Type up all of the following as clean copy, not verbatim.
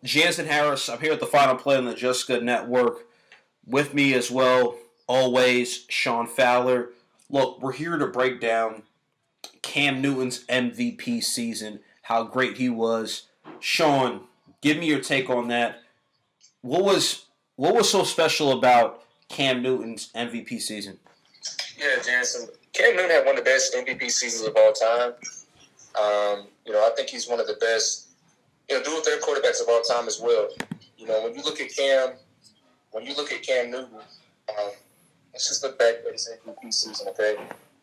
Jansen Harris. I'm here at the final play on the Just Good Network. With me as well, always, Sean Fowler. Look, we're here to break down Cam Newton's MVP season, how great he was. Sean, give me your take on that. What was what was so special about Cam Newton's MVP season? Yeah, Jansen. Cam Newton had one of the best MVP seasons of all time. I think he's one of the best, dual threat quarterbacks of all time as well. When you look at Cam Newton, let's just look back at his MVP season. Okay,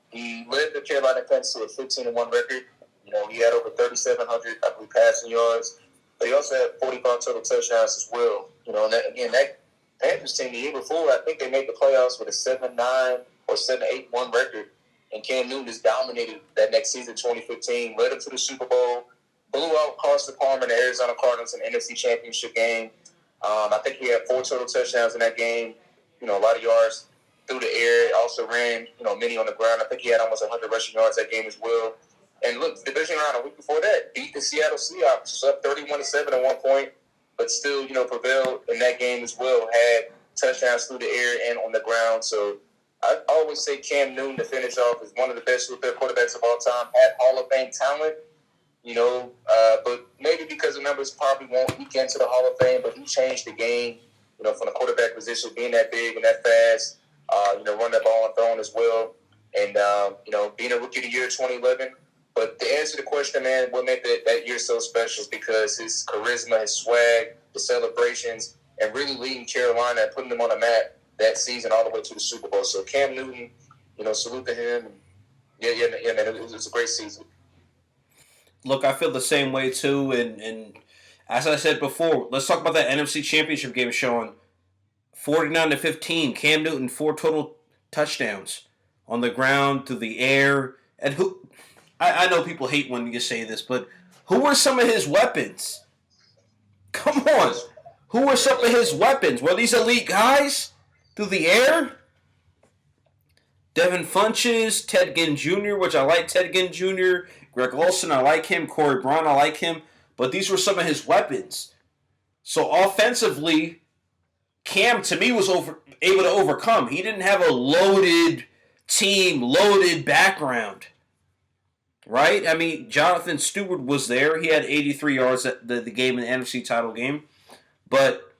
he led the Carolina Panthers to a 15-1 record. He had over 3,700, I believe, passing yards, but he also had 45 total touchdowns as well. That Panthers team the year before, I think they made the playoffs with a 7-9 or 7-8-1 record. And Cam Newton has dominated that next season, 2015, led them to the Super Bowl, blew out Carson Palmer and the Arizona Cardinals in the NFC Championship game. I think he had 4 total touchdowns in that game. A lot of yards through the air. Also ran, many on the ground. I think he had almost 100 rushing yards that game as well. And look, division round a week before that, beat the Seattle Seahawks, up 31-7 at one point, but still, prevailed in that game as well. Had touchdowns through the air and on the ground. So I always say Cam Newton to finish off is one of the best quarterbacks of all time. Had Hall of Fame talent, but maybe because the numbers probably won't eke into the Hall of Fame, but he changed the game, from the quarterback position, being that big and that fast, run that ball and throwing as well. And, being a Rookie of the Year 2011. But to answer the question, man, what made that year so special is because his charisma, his swag, the celebrations, and really leading Carolina and putting them on the map that season all the way to the Super Bowl. So Cam Newton, salute to him. Man, it was a great season. Look, I feel the same way too, and as I said before, let's talk about that NFC Championship game, Sean. 49-15, Cam Newton 4 total touchdowns on the ground, through the air, and I know people hate when you say this, but who were some of his weapons? Come on, who were some of his weapons? Were these elite guys through the air? Devin Funches, Ted Ginn Jr., which I like Ted Ginn Jr., Greg Olsen, I like him, Corey Brown, I like him, but these were some of his weapons. So offensively, Cam, to me, was able to overcome. He didn't have a loaded team, loaded background. Right? I mean, Jonathan Stewart was there. He had 83 yards at the game in the NFC title game. But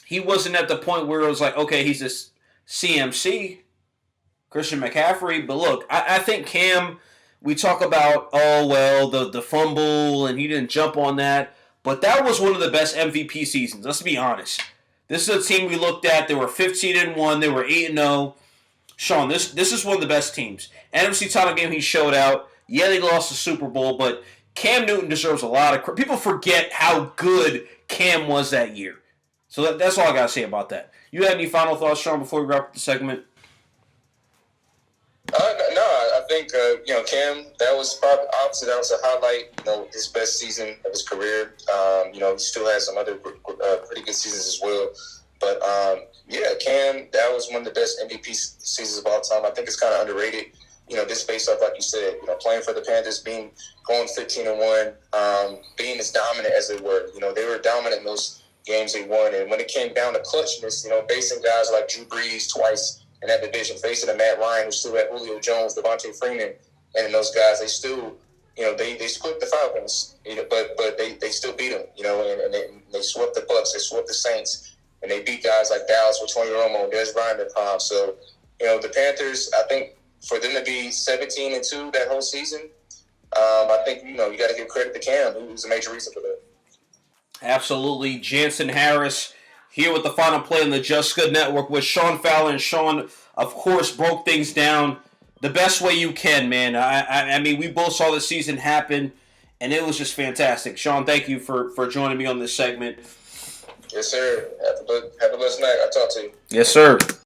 he wasn't at the point where it was like, okay, he's this CMC, Christian McCaffrey. But look, I think Cam, we talk about, the fumble, and he didn't jump on that. But that was one of the best MVP seasons. Let's be honest. This is a team we looked at. They were 15-1. They were 8-0. Sean, this is one of the best teams. NFC title game, he showed out. Yeah, they lost the Super Bowl, but Cam Newton deserves a lot of credit. People forget how good Cam was that year. So that's all I got to say about that. You have any final thoughts, Sean, before we wrap up the segment? No, I think, Cam, that was probably, obviously, that was a highlight, his best season of his career. He still has some other pretty good seasons as well. But, Cam, that was one of the best MVP seasons of all time. I think it's kind of underrated, just based off, like you said, playing for the Panthers, going 15-1, being as dominant as they were. They were dominant in those games they won. And when it came down to clutchness, facing guys like Drew Brees twice in that division, facing a Matt Ryan who still had Julio Jones, Devontae Freeman, and those guys, they still, they split the Falcons, but they still beat them, and they swept the Bucks, they swept the Saints. And they beat guys like Dallas with Tony Romo, Des Bryant at times. So, the Panthers, I think for them to be 17-2 that whole season, I think, you got to give credit to Cam, who was a major reason for that. Absolutely. Jansen Harris here with the final play on the Just Good Network with Sean Fowler. And Sean, of course, broke things down the best way you can, man. I mean, we both saw the season happen, and it was just fantastic. Sean, thank you for joining me on this segment. Yes, sir. Have a blessed night. I'll talk to you. Yes, sir.